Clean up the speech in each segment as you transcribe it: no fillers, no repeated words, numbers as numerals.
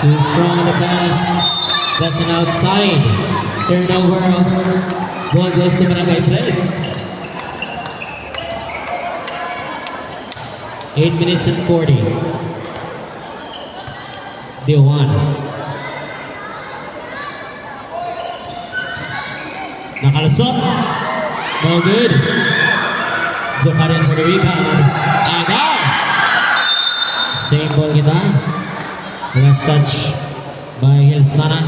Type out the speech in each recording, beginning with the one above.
Too strong on the pass. That's an outside. Turnover. Ball goes to Barangay Tres. 8 minutes and 40. Dewan. Nakalusot. No good. Jokarin for the rebound. Agaw! Same ball kita. Last touch by Hilsana.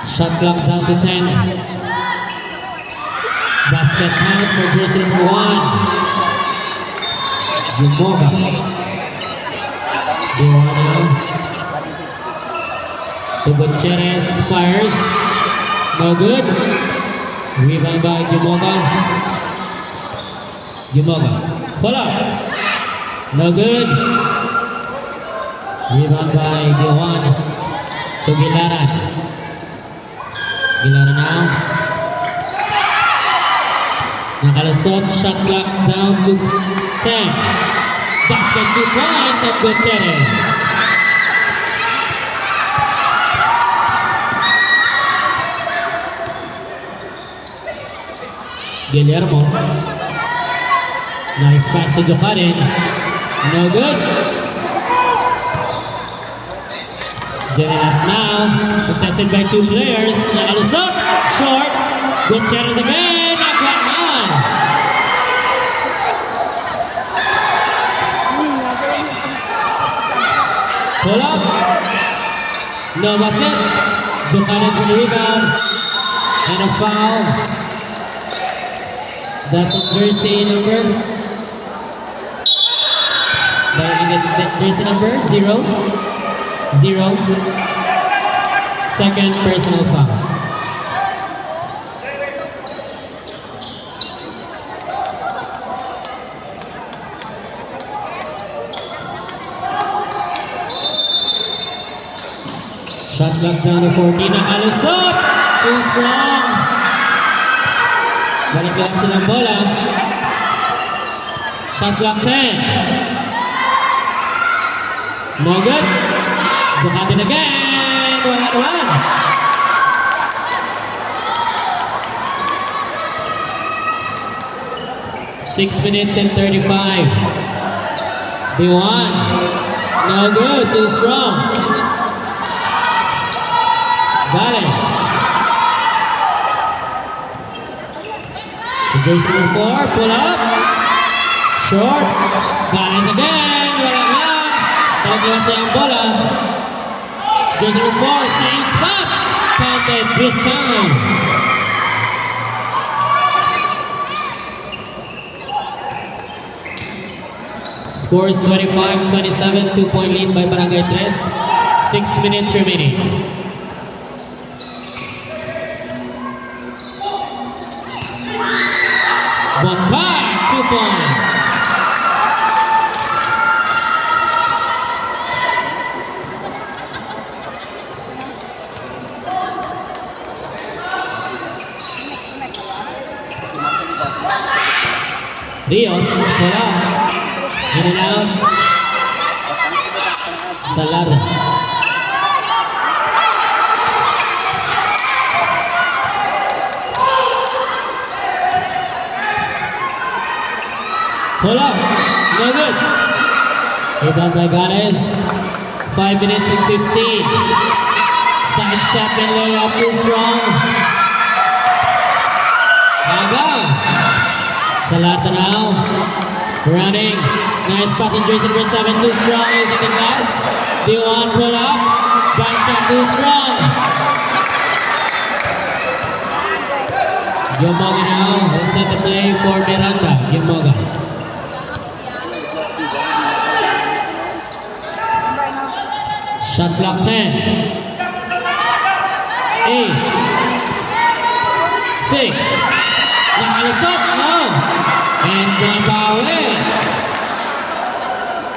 Shot clock down to 10. Basket count for jersey number 1. Jumoga. Dewana. To Gutierrez fires. No good. Rebound by Jumoga. Jumoga. Pull up. No good. Rebound by Dewan. To Gilaran. Gilaran now. Nakalusot. Shot clock down to 10. Basket 2 points at Gutierrez. Guillermo. Nice pass to Jokarin. No good. Generas now. Contested by 2 players. Nakalusot. Short. Gutierrez again. Nagwaman. Pull up. No basket. Jokarin for the rebound. And a foul. That's a jersey number. Jersey number 0. Second personal foul. Shot clock down to 14. Nakalusot. Too strong. Balik lang silang bola. Shot clock 10. No good. Jokarin again. Wala naman. Six minutes and 35. Dewan. No good. Too strong. Balance. Jersey number 4, pull up. Short. Balance again. Wala lang. Talagang sa yung bola. Jersey number 4, same spot. Counted this time. Score is 25-27. 2-point lead by Barangay Tres. 6 minutes remaining. Bongkai, 2 points. Rios, bola. In and out. Salarda. Pull up. No good. Rebound by Gales. 5 minutes and 15. Sidestep and layup too strong. Agaw. Salata now. Running. Nice pass on jersey number 7. Too strong. Using the glass. D1 pull up. Bank shot too strong. Gilmoga now will set the play for Miranda. Gilmoga. Shot clock 10. 8. 6. Nakalusot. No. And nabawi.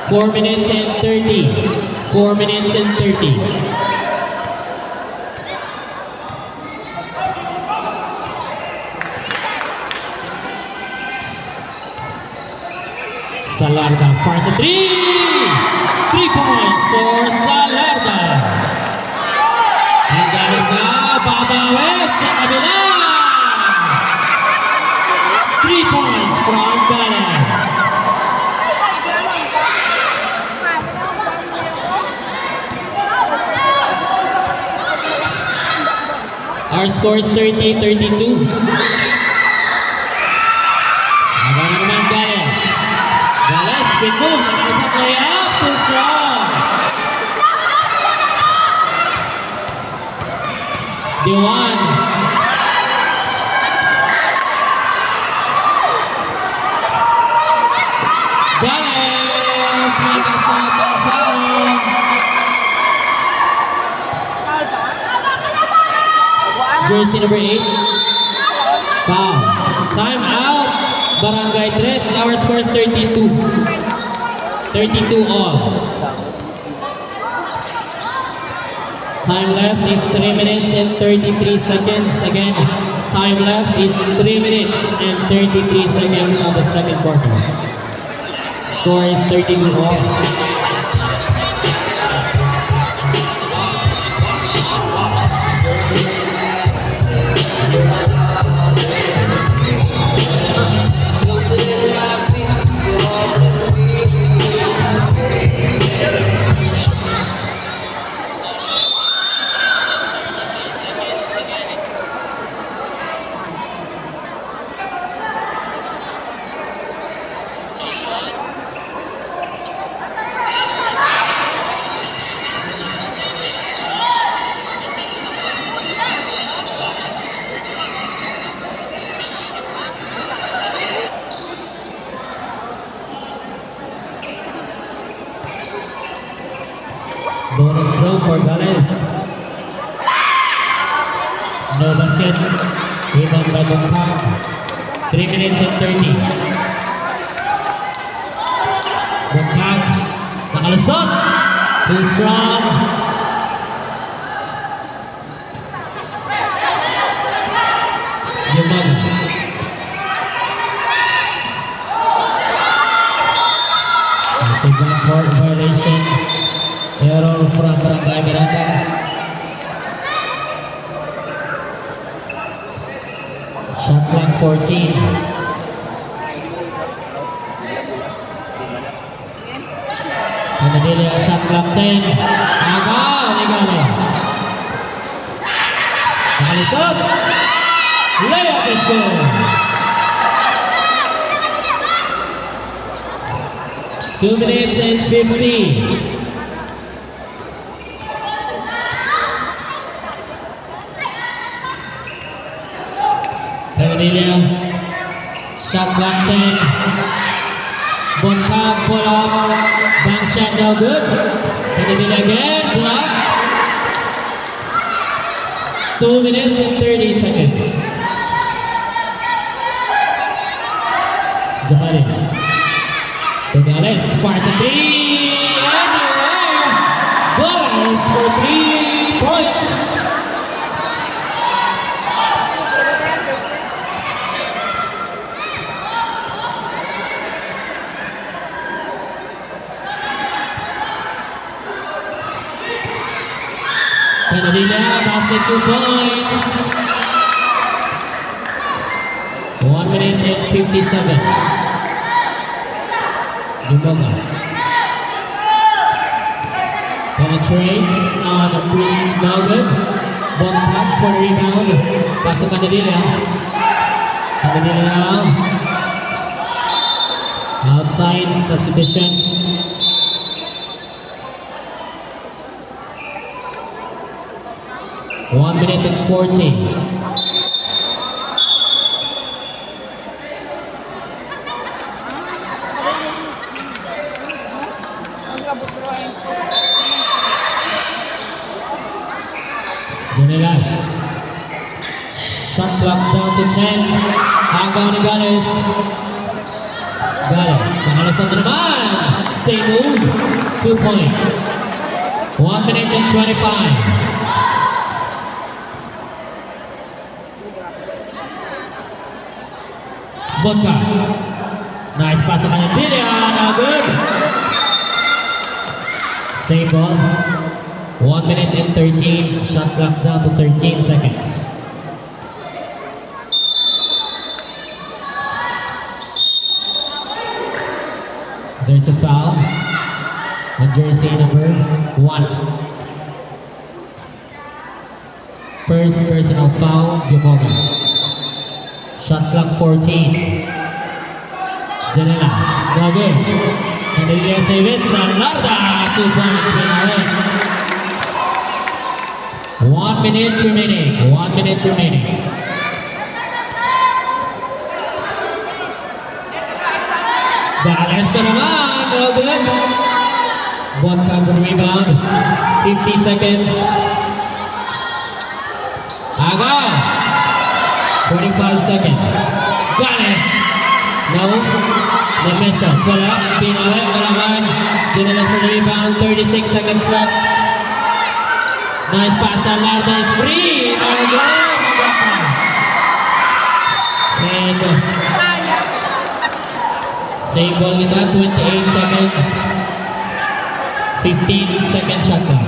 4 minutes and 30. 4 minutes and 30. Salarda fires a 3! 3 points for Salarda. And that is now babawi sa kabila. 3 points from Gales. Our score is 30-32. Magana naman Gales. Gales, spin move. Nakita sa play-up. Too strong. Dewan. Gales making a second foul. Jersey number 8. Foul. Time out. Barangay 3. Our score is 32. 32 all. Time left is 3 minutes and 33 seconds. Again, time left is 3 minutes and 33 seconds on the second quarter. Score is 32 all. Bonus throw for Gales. No basket. Rebound by Bongkak. 3 minutes and 30. Bongkak. Nakalusot. Too strong. Yumag. That's a backcourt violation. Error from Barangay Miranda. Shot clock 14. Manila shot clock 10. Agaw ni Gales. Nakalisot. Layup is good. 2 minutes and 15. Manila, shot clock 10. Bongkak pull up, bank shot no good. Manila again, block. 2 minutes and 30 seconds. Johari. Gales fires a 3. And away. Gales for 3 points. Manila, basket 2 points. 1 minute and 57. Yumoga. Penetrates on a free, no good. Bongkak for the rebound. Pass to Manila. Manila. Outside substitution. One minute and 14. Junilas. Shot clock down to 10. Agaw ni Gales. Gales. Nakalasot na naman. Same move. 2 points. 1 minute and 25. Vodka. Nice pass sa kanyang Dilla. Now good. Same ball. 1 minute and 13. Shot clock down to 13 seconds. There's a foul on jersey number 1. First personal foul, Yumoga. Shot clock 14. Janelas, no good. Candelia save it, Sanlarda, 2 points, win. 1 minute remaining, 1 minute remaining. Balance na naman, no good. One counter rebound, 50 seconds. Agaw, 45 seconds. Balance. No. Nemesha. Wala. Pinawi. Wala. Janelas for the rebound. 36 seconds left. Nice pass. Sanlarda is free. And same ball with that. 28 seconds. 15 second shot clock.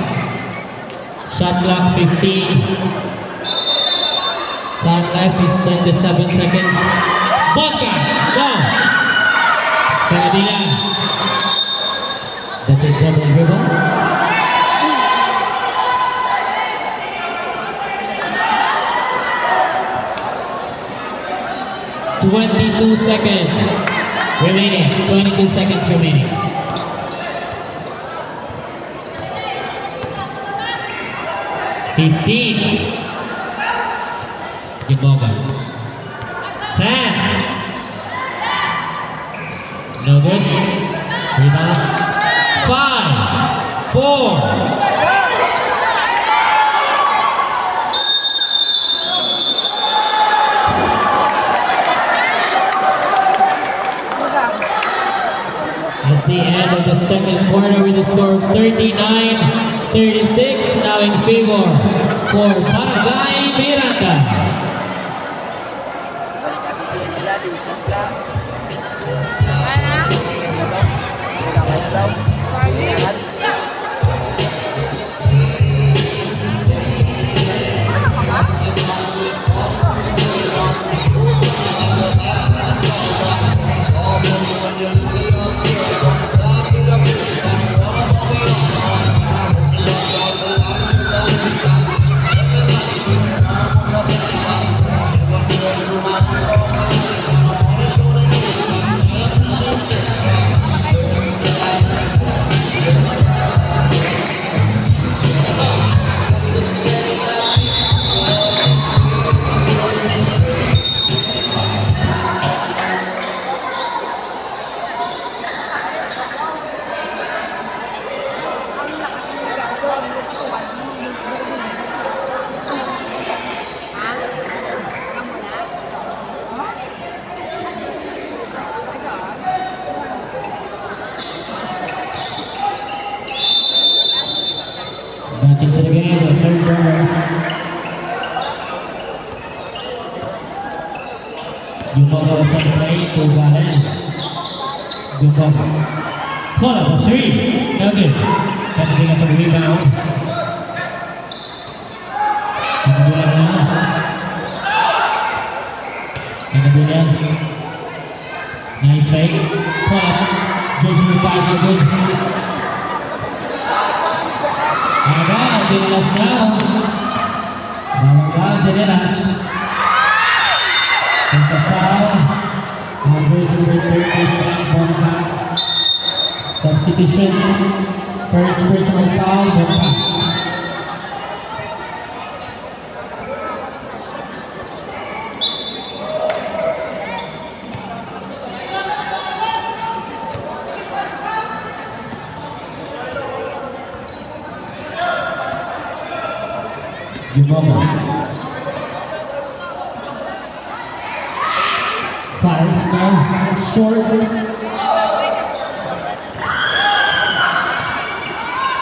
Shot clock 15. Time left is 27 seconds. Vodka. Go. Candelia. That's a double dribble. $22 seconds remaining. 22 seconds remaining. $15. Yumoga. 10. No good. Rebound. 5, 4. That's the end of the second quarter with a score of 39-36. Now in favor for Barangay Miranda. Back into the game, the third quarter. Yumoga was on play to Valens. Yumoga. Pull up a 3. No good. Candelia for the rebound. Candelia now. Candelia. Nice fake. Pull up. Joseph with 5. No good. Agaw, Janelas now. Agaw, Janelas. There's a foul. Versus number 13, Vodka. Substitution. First personal foul, Vodka. Yumoga. Fires now, short.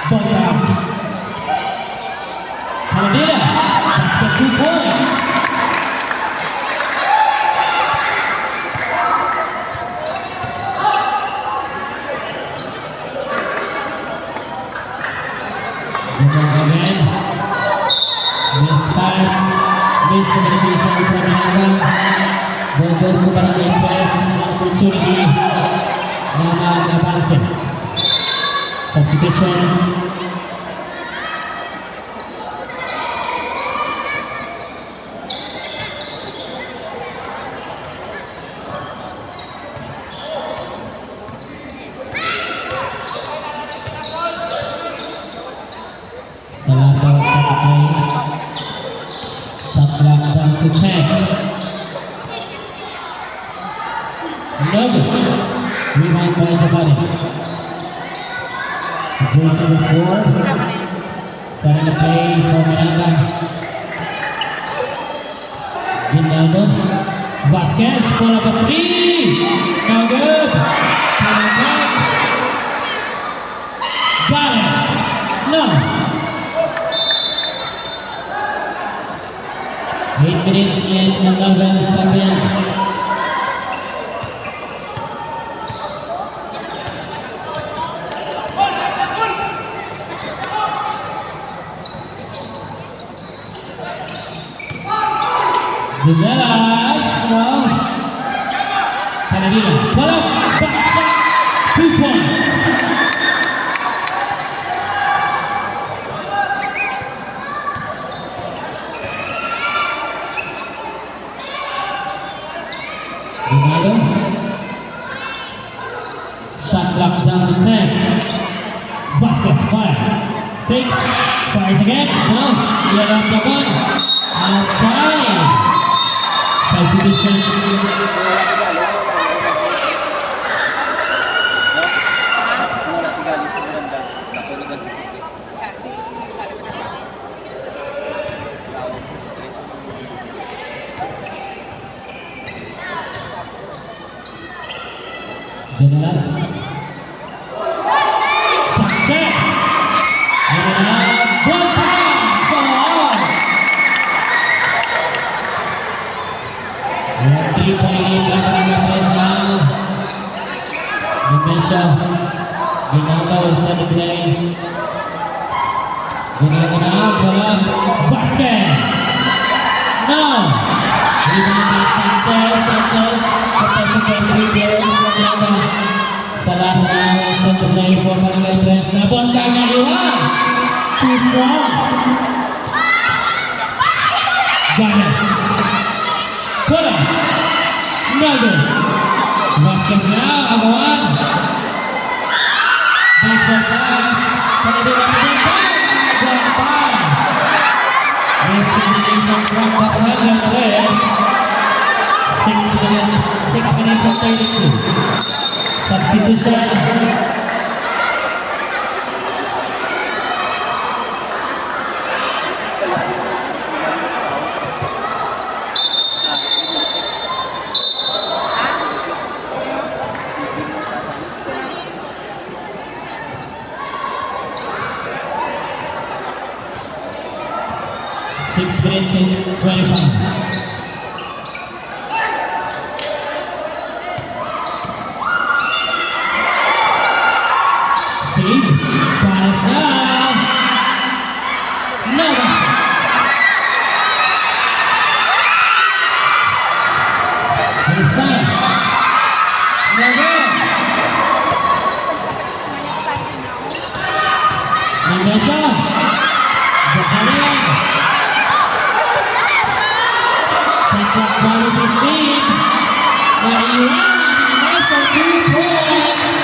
Vodka. Candelia, that's the 2 points. Missed communication from Miranda. Ball goes to Barangay Press. Opportunity na mag-apansin. Substitution. Salah sa play. Shot clock down to 10. No good. Rebound by Javani. Jason with 4. Starting the play for Miranda. Ginaldo. Vasquez for a 3. No good. Coming back. Balance. No. 8 minutes and 11 seconds. Dinelas, no. Panadilla, pull up, back shot, 2 points. Ronaldo. Shot clock down to 10. Vasquez fires. Fakes. Fires again. No. Clear off the one. Outside. Substitution. Dinelas. Sanchez. And one time for all. We have 3.8 left in the first round. Dimensha. Ginaldo will set the play. Ginaldo now, pull up. Vasquez. No. Rebound by Sanchez. Sanchez. Contested by 3 players. Salah now set the play for Barangay Press. Nabonda nga iwan. Too strong. Ganes. Pula. No good. Vasquez now. Agawan. Baseball pass. Panadilla pinintay. John Pan. Nice combination from Barangay Press. 6 minutes and 32. Substitution. Six minutes and 25. Pass now. No basket. Inside. No good. Dinelasha. Bukarin. Shot clock 15. Naiwan. Nice for 2 points.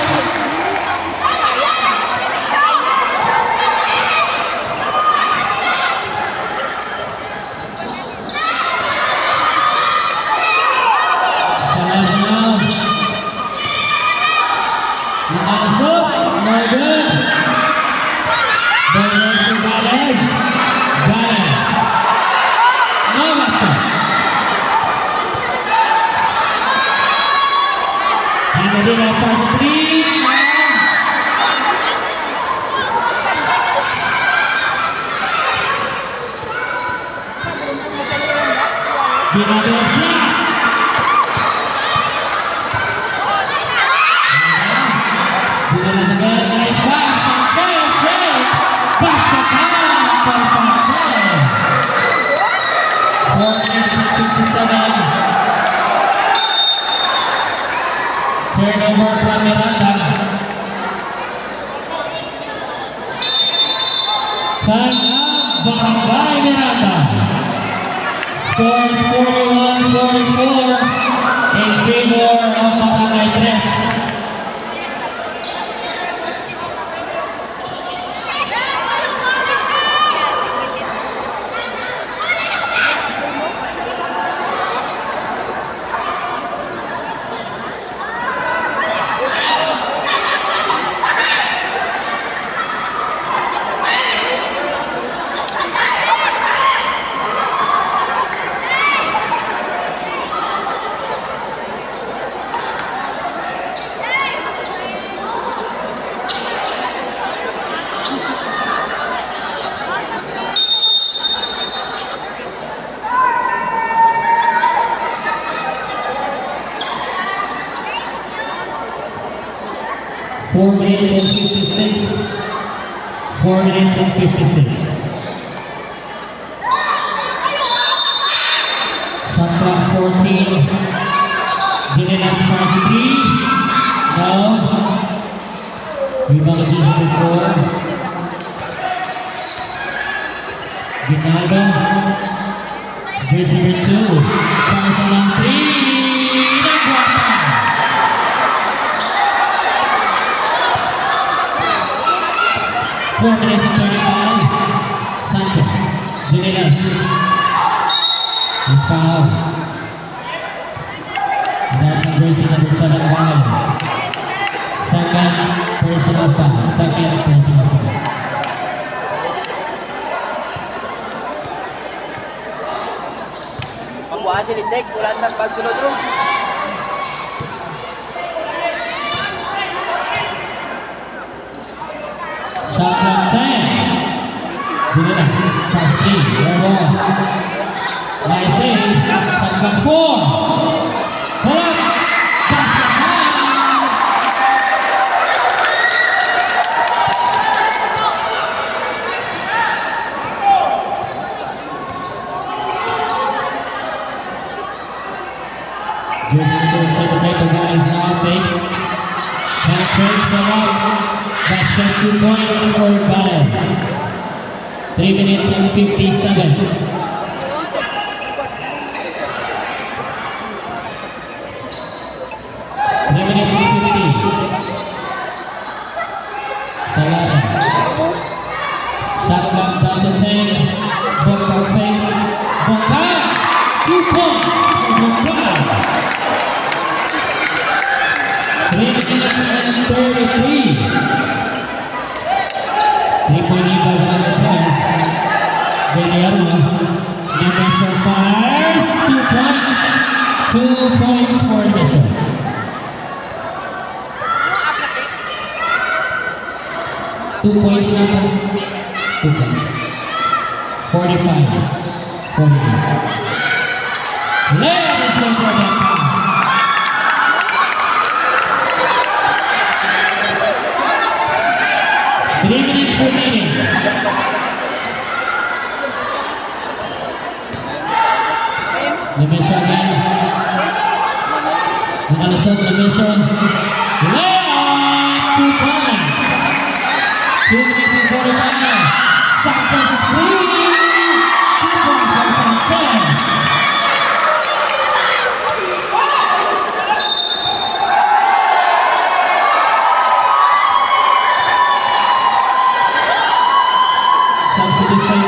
Panadilla for the 3. Ginaldo block. Dinelas again. Nice pass. Sanchez. Basket for Sanchez. minutes and 57. Turnover from Miranda. Time out, Barangay Miranda. Scores 41-44 in favor of Barangay Tres. Four minutes and 56. 4 minutes and 56. Shot clock 14. Ginelas varsity. No. Rebound number 4. Ginaldo. Jersey number 2. Fires along 3. Nagwapa. 4 minutes and 35. Sanchez. Ginelas. His foul. That's jersey number 7, Wallace. Second personal foul. Second personal foul. Pagbuha si Lintek, wala nang pagsulod doon. Shot clock 10. Ginelas. Pass 3. Air ball. Nice save. Shot clock 4. Pull up. Basket ball. Jersey number 7, the guys now fakes. Penetrates the right. Basket 2 points for Baez. 3 minutes and 57. 3 minutes and 50. Salada. Shot clock down to 10. Bongka fakes. Bongka. 2 points for Bongka. 3 minutes and 33. 3-point lead by Barangay Tres. Villarreal. Nemesio fires. 2 points. 2 points for Nemesio. 2 points na po. 2 points. 45. 48. Layup is good for Bongka. Remaining. Nemesio again. Nakalusot Nemesio. Layup! 2 points. 2 minutes and 45. Sanchez is free. 2 points for Sanchez. Substitution.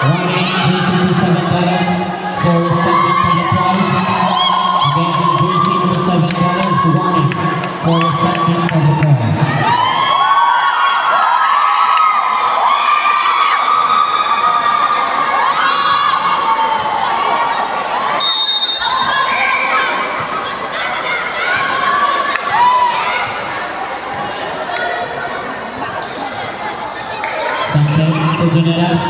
Warning, jersey number 7 dollars for second to the crowd. Again, jersey number 7 dollars, warning for second to the crowd. Sanchez to Jonelas.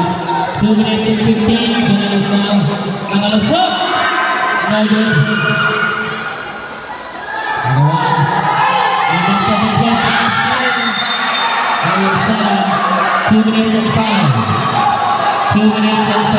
2 minutes and 15. Jonelas now. Nangalusok. No good. Number 1. And then shot is well passed in. Number 7. 2 minutes and 5. 2 minutes and 5.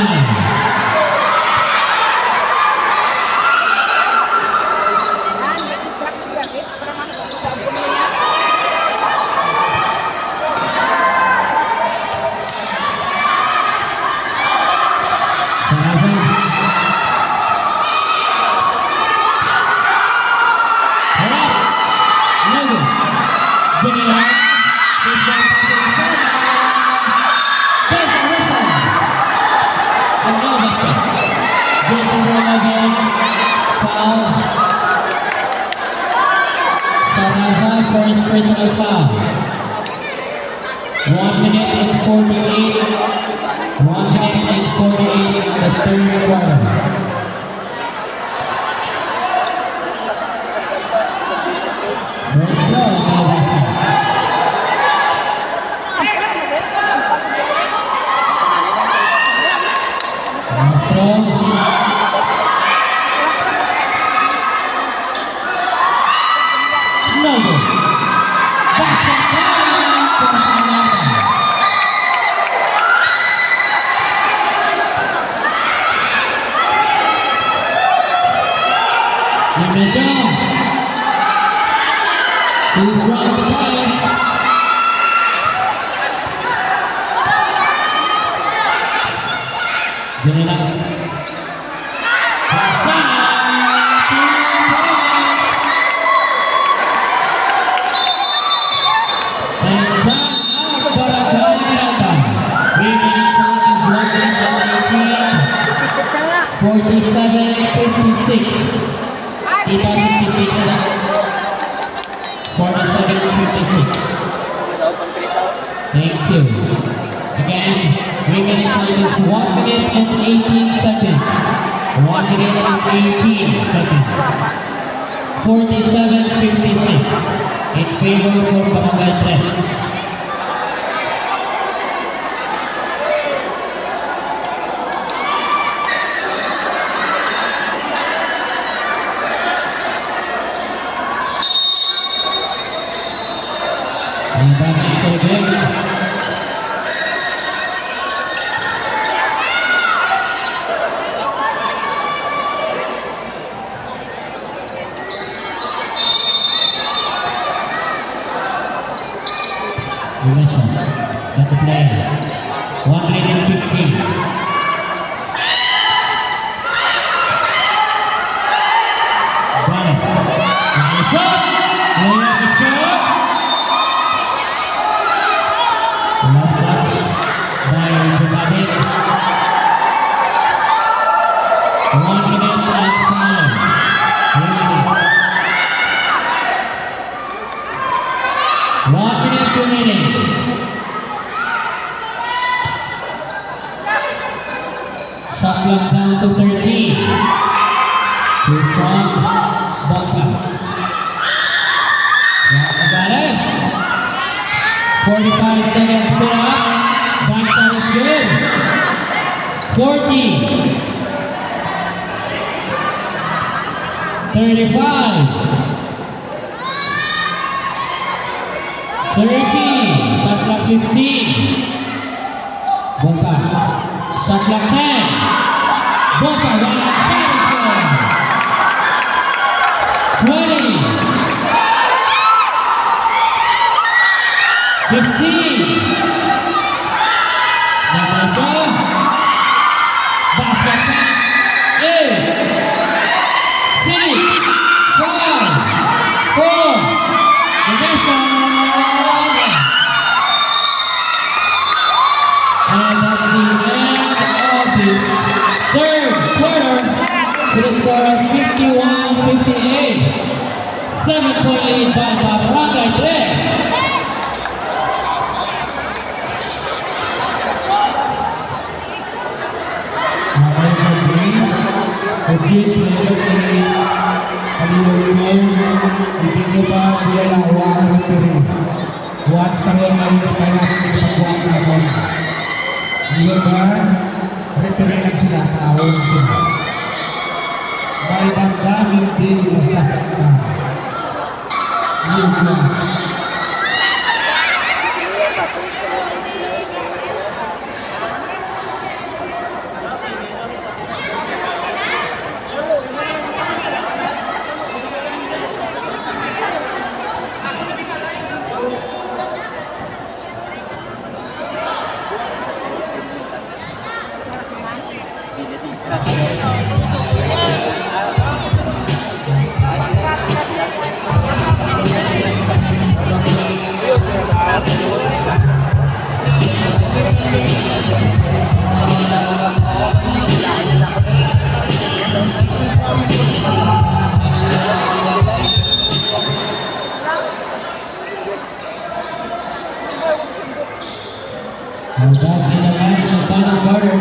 For his personal foul. 1 minute and 48. 1 minute and 48 in the third quarter. Very slow, now Weston. No good. Who's running the pass? Jonelas. Kita 56 na. 47-56. Thank you. Again, remaining time is 1 minute and 18 seconds. 1 minute and 18 seconds. 47-56 in favor for Barangay Tres. Set the play. 1 minute and 15. Balance. The shot. Layup the shot. Last touch by Bernadette. 1 minute and 5. 1 minute remaining. Shot clock down to 13. Too strong. Bongka. Gonzalez. 45 seconds put up. Back shot is good. 40. 35. 30. Shot clock 15. Bongka. Shot clock 10. Bongka, one shot is good. 20. 15. Natasha. Basket 10. 8. 6. 5. 4. Natasha. And that's the end 7-point lead by Barangay 3. Coach medyo kalimutan ibigay pa dia na hawakan ng tiri. Watch ka rin ang kaya natin ipagbuhat na ako. Hindi ba? Referee lang sila, tawag sila. May damdamin din masasaktan. Yun lang.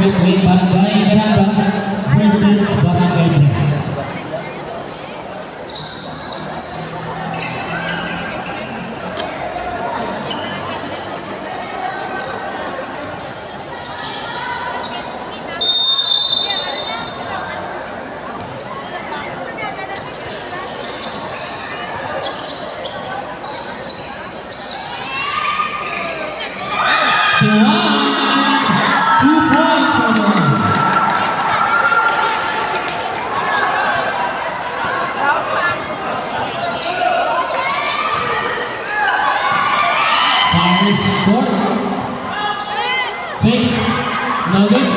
Between Barangay Miranda versus Barangay 3. Short. Fix. No good.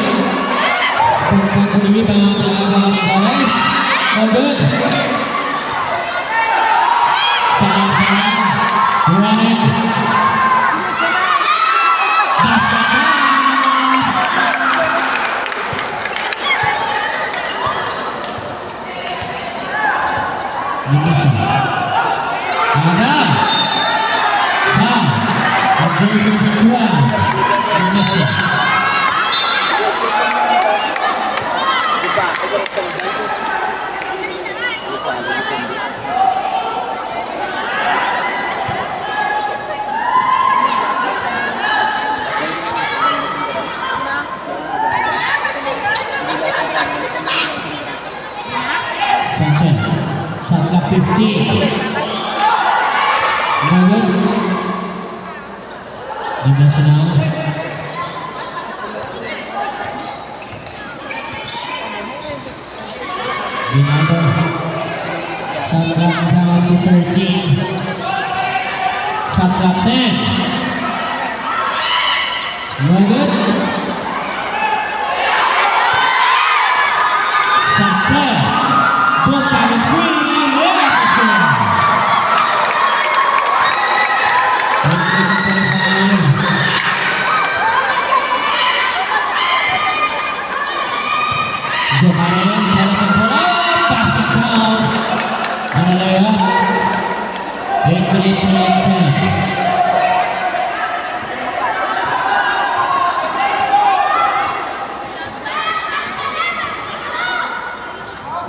Pagkakulimi pa ng Gales. No good. Running. Basket. Division. Ada. Sanchez, shot clock 15. Dimensional. Rinaldo. Shot clock down to 13. Shot clock 10. No good. Sanchez. Both by the screen and right at the screen. Johanan Salaman bola, basket down, and a layup. 8 minutes and 10.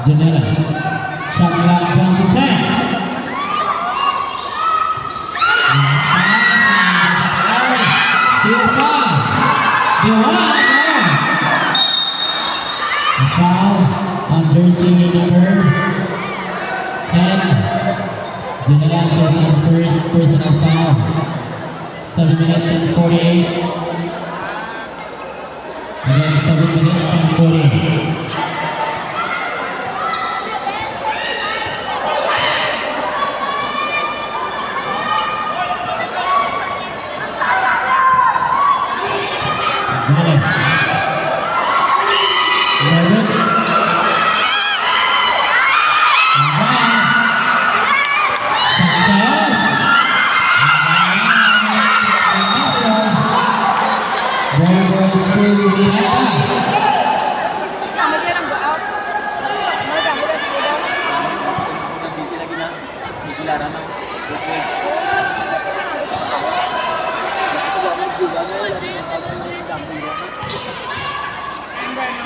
Janelas, shot clock down to 10. Here 5. Foul on jersey number 10. Janelas is his first personal foul. 7 minutes and 48. Again, 7 minutes and 48.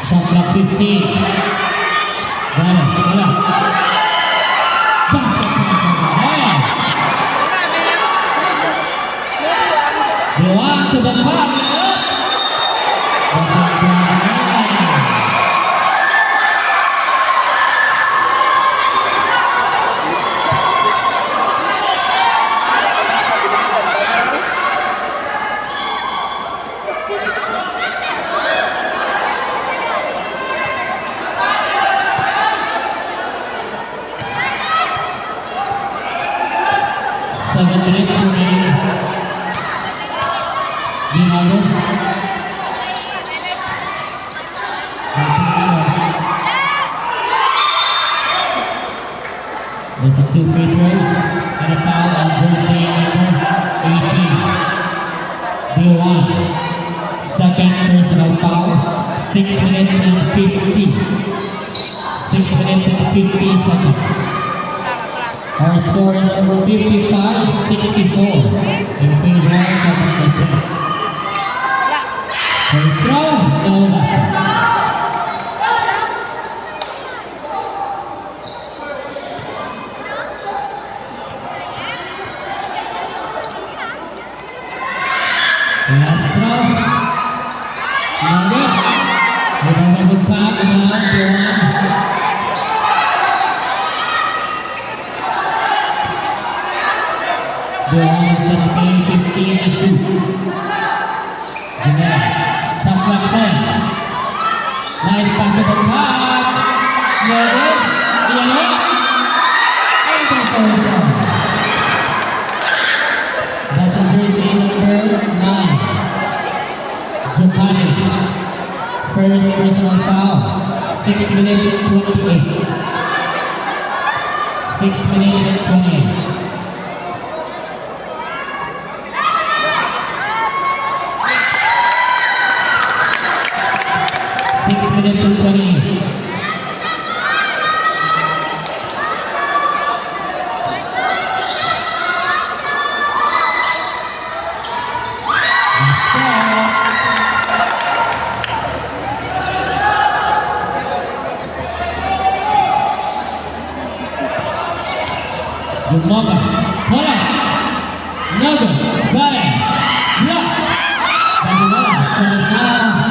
Shot clock 15. Ganes, wala. Basket point for the Lions. They want to the pack. Basket point for the Lions. Seven minutes remaining. Ginaldo. This is 2 free throws and a foul on jersey number 18. Blue one. Second personal foul. 6 minutes and 50. 6 minutes and 50 seconds. Our score is 55-64 in favor of the Press. First row, no basket. Last row, no good. Ibang pa, ibang Doang 15 to shoot. Janelle, shot clock 10. Nice basketball pass. Loaded. Iano. And there's a result. That's a jersey number 9. Giovanni. First personal foul. 6 minutes and 28. 6 minutes and 28. 6 minutes and 28. Good moment. Bola. No good. Balance. Block. Bagi bola. Terus now.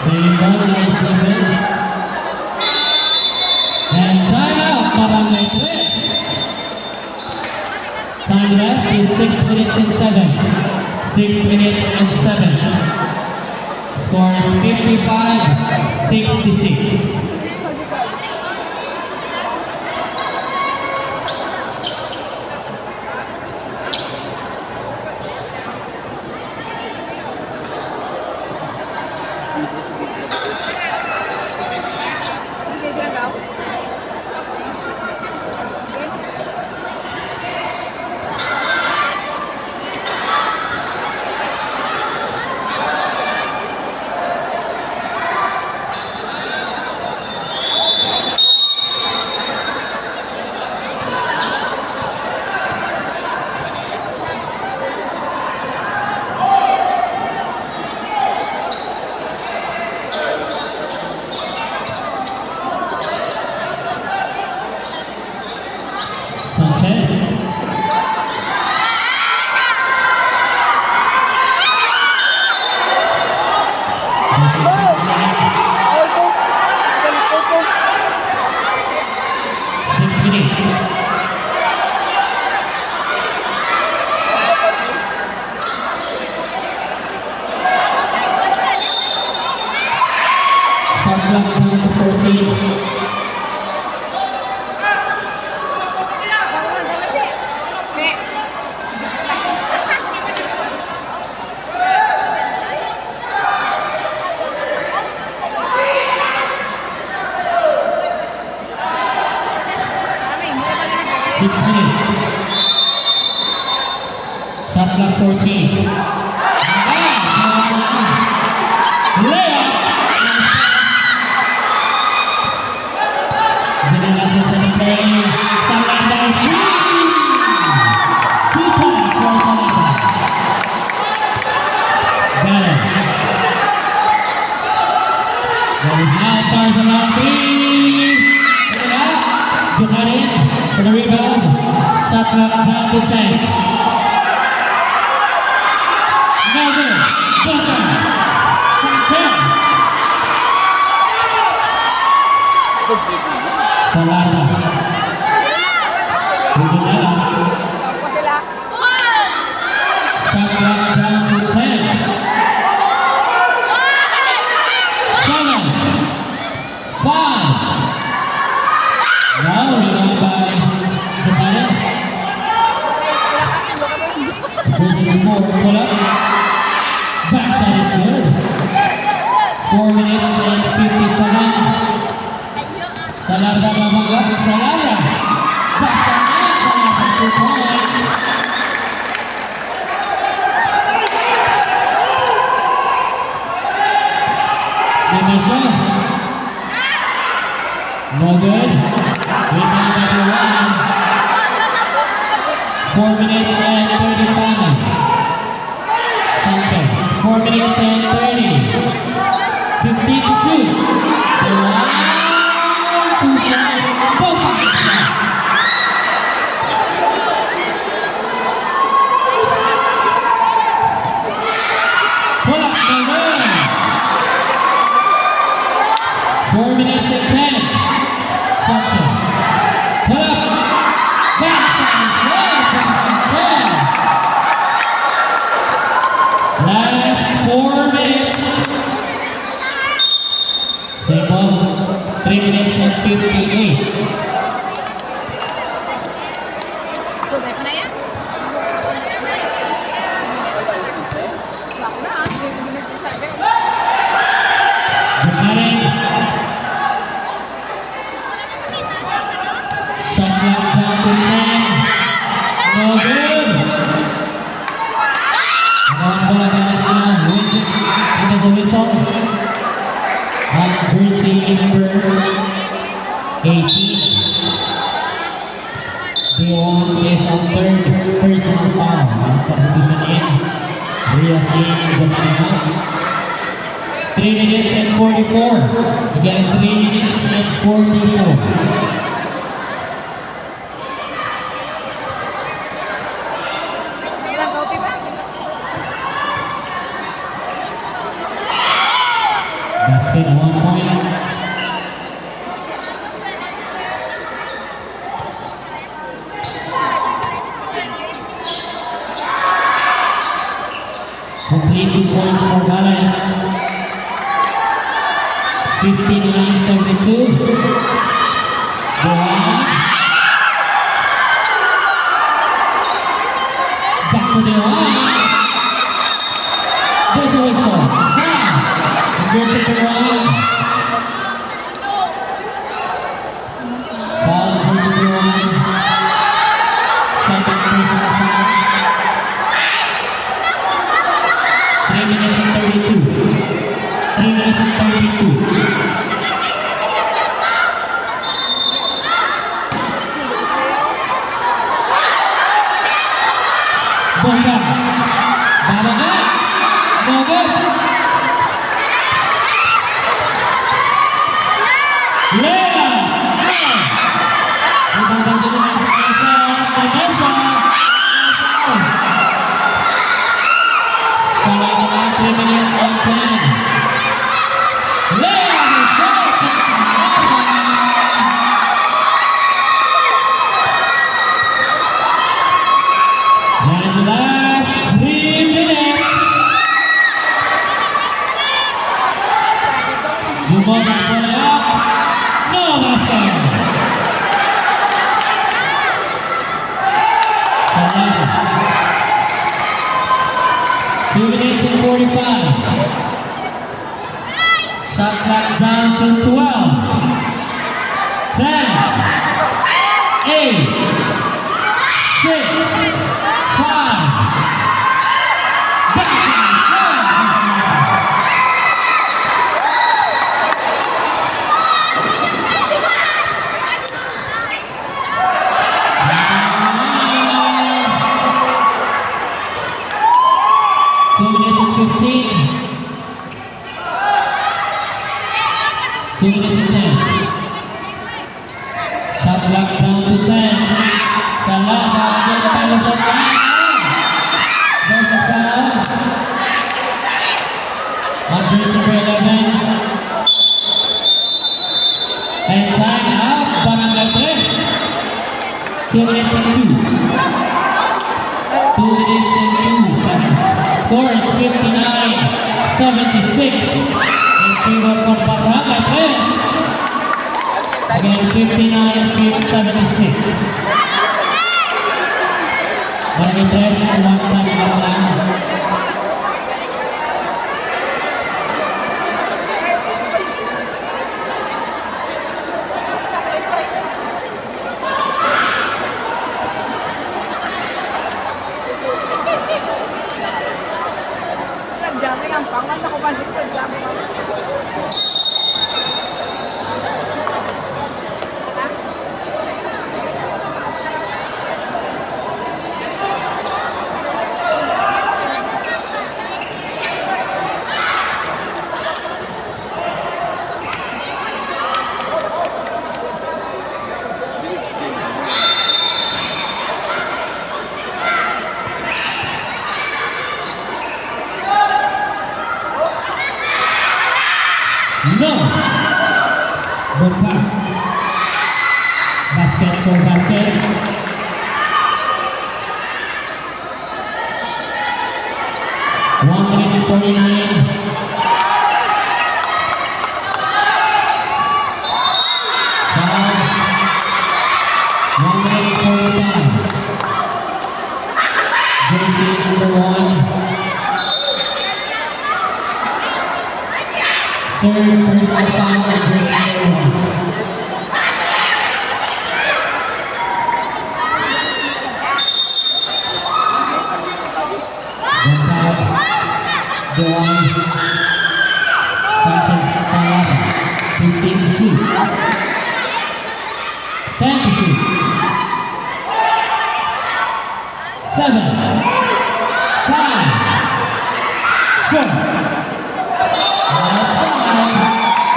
Same ball, nice defense. And time out, Barangay Tres. Time left is 6 minutes and 7. 6 minutes and 7. Score is 55-66. Sanchez. Shot clock down to 14. Six minutes. Shot clock 14. Layup. Janelle sa play. Sangat nice. clock down to 10. Another. Booker. Sanchez. Salada. Rubinelas. Shot clock down to 10. 7. 5. Now rebound by Japan. Versus the 4. Pull up. Back shot is good. 4 minutes and 50 seconds. Salada babangga. Salada. Basta na. Salada 2 points. Nemesha. No good. Rebound number 1. 4 minutes and 35. Sanchez. 4 minutes and 30. 15 to shoot. The 1, 2 shot. Both points. Pull up, no good. 4 minutes and 10. Sanchez. Pull up. Back shot is good from Sanchez. Last 4 minutes. Same ball. 3 minutes and 58. Tubay ko na yan? Wak na ah. Bukarin. Shot clock down to 10. No good. One ball against now. Wins it. It is a whistle. On jersey number 18. D1 is on third personal foul. On substitution in. Rios in Japan. 3 minutes and 44. Again, 3 minutes and 44. Ilang kopi ba? Basket 1 point. Complete 2 points for Gales. 59-72. Dewan. Back to Dewan. There's a whistle. There's a Dewan. Foul versus Dewan. Second personal foul. 3 minutes and 32. 3 minutes and 32. Bongga. Babangga. No good. Lea. Rebound by Nemesha. Nemesha. Salada na 3 minutes and 10. Lea is good. And last 3 minutes. Jumoga pull it up. No basket. Salada. 2 minutes and 45. Shot clock down to 12. 10. 8. 6. 5. Back. Shot clock down to 10. Salada again. Jersey number 11. And time up, Barangay 3. 2 minutes and 2. 2 minutes and 2 seconds. Score is 59-76 in favor for Barangay 3. Again, 59-76. Barangay 3, one time out lang. Sadyang yang pangan ako pasok sa jam. No! Good pass. Basket for Vasquez. One minute and 49. Foul. 1 minute and 45. Jersey number 1. Third personal foul on jersey number 1. Juan Sanchez Salada, 15 to shoot. 10 to shoot. 7. 5. Short. Outside.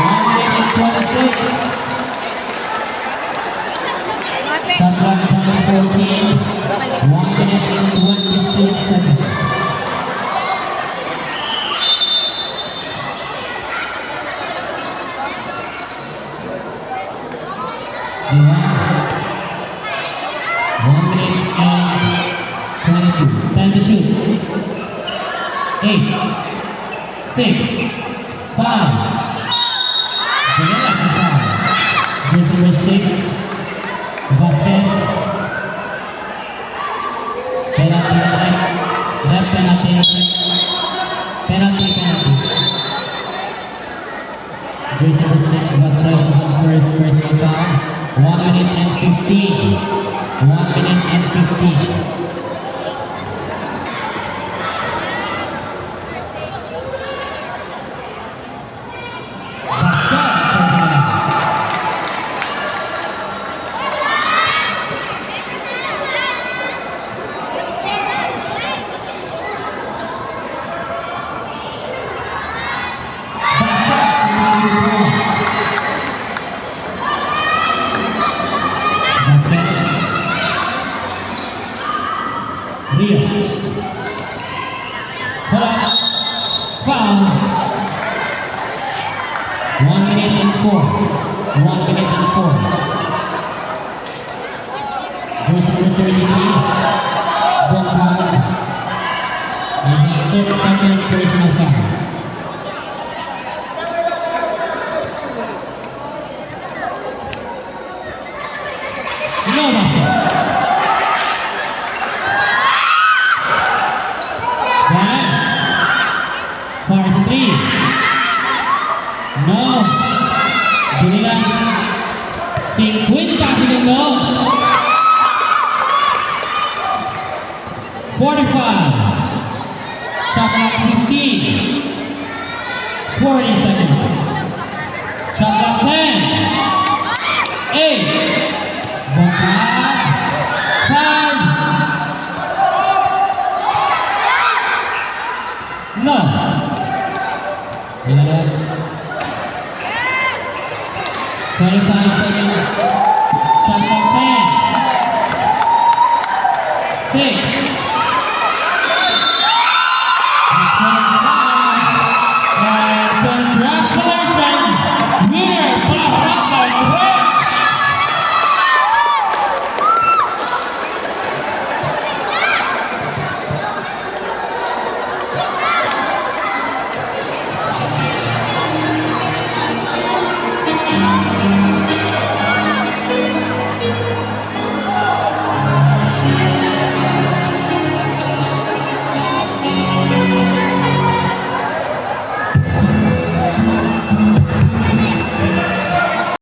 1 minute and 26. Shot clock time 14. 1 minute and 26 seconds. One minute and 22. Time to shoot. 8, 6, 5. Janela is foul. Jersey number 6. Vasquez. Penalty. Left penalty. Penalty. Jersey number 6. Vasquez is on first personal foul. 1 minute and 15. 1 minute and 15. Rios. Foul. 1 minute and 4. 1 minute and 4. Jersey number 33. Bongkar. Is the third second personal foul. No basket. Fires a 3. No. Julius. 50 segundos. 45. Shot clock 15. 40 seconds. Shot clock 10. 8. Bongkar. 5. No. 25 seconds.